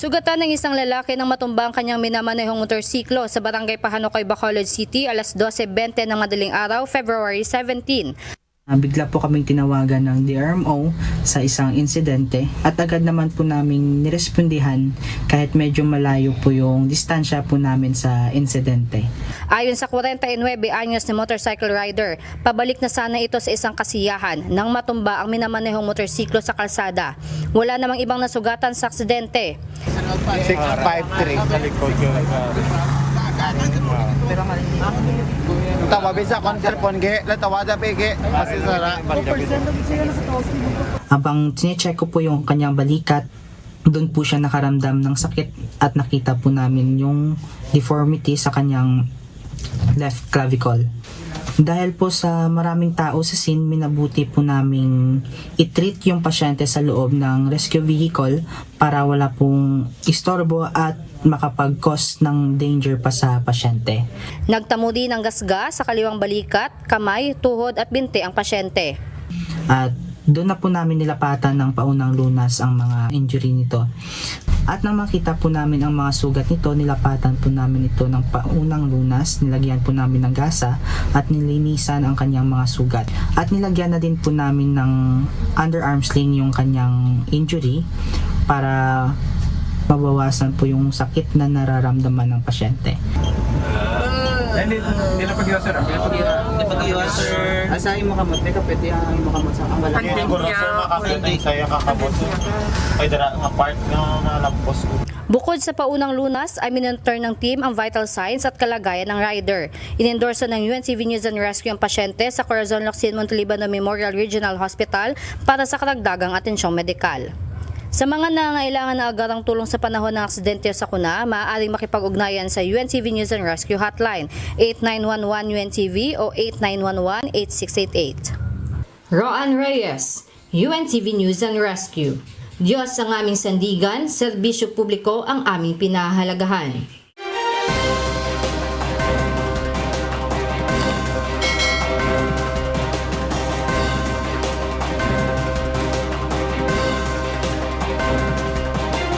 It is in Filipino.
Sugatan ng isang lalaki nang matumba ang kanyang minamanehong motorsiklo sa barangay Pahanokay, Bacolod City alas 12:20 ng madaling araw, February 17. Bigla po kaming tinawagan ng DRMO sa isang insidente at agad naman po naming nirespondihan kahit medyo malayo po yung distansya po namin sa insidente. Ayon sa 49 anyos na motorcycle rider, pabalik na sana ito sa isang kasiyahan nang matumba ang minamanehong motorsiklo sa kalsada. Wala namang ibang nasugatan sa aksidente. 653 sa likod yung tawabi sa konserpon ge latawada pege masisara. Habang sinecheck ko po yung kanyang balikat, doon po siya nakaramdam ng sakit at nakita po namin yung deformity sa kanyang left clavicle. Dahil po sa maraming tao sa scene, minabuti po naming i-treat yung pasyente sa loob ng rescue vehicle para wala pong istorbo at makapag-cause ng danger pa sa pasyente. Nagtamo din ng gasga sa kaliwang balikat, kamay, tuhod at binti ang pasyente. At doon na po namin nilapatan ng paunang lunas ang mga injury nito. At nang makita po namin ang mga sugat nito, nilapatan po namin ito ng paunang lunas, nilagyan po namin ng gasa at nilinisan ang kanyang mga sugat. At nilagyan na din po namin ng underarm sling yung kanyang injury para mabawasan po yung sakit na nararamdaman ng pasyente. Hindi na pag-iwas, sir. Sir. Asahin mo kamot, may kapit yung mo kamot sa kamala. Hindi ko rin sir makakita saya kakabot. Ay dara nga part nga nalampos ko. Bukod sa paunang lunas, ay minonitor ng team ang vital signs at kalagayan ng rider. Inendorso ng UNCV News and Rescue ang pasyente sa Corazon Locsin Montelibano Memorial Regional Hospital para sa karagdagang atensyong medikal. Sa mga nangangailangan na agarang tulong sa panahon ng aksidente o sakuna, maaaring makipag-ugnayan sa UNCV News and Rescue Hotline 8911-UNCV o 8911-8688. Roan Reyes, UNCV News and Rescue. Diyos ang aming sandigan, serbisyo publiko ang aming pinahahalagahan.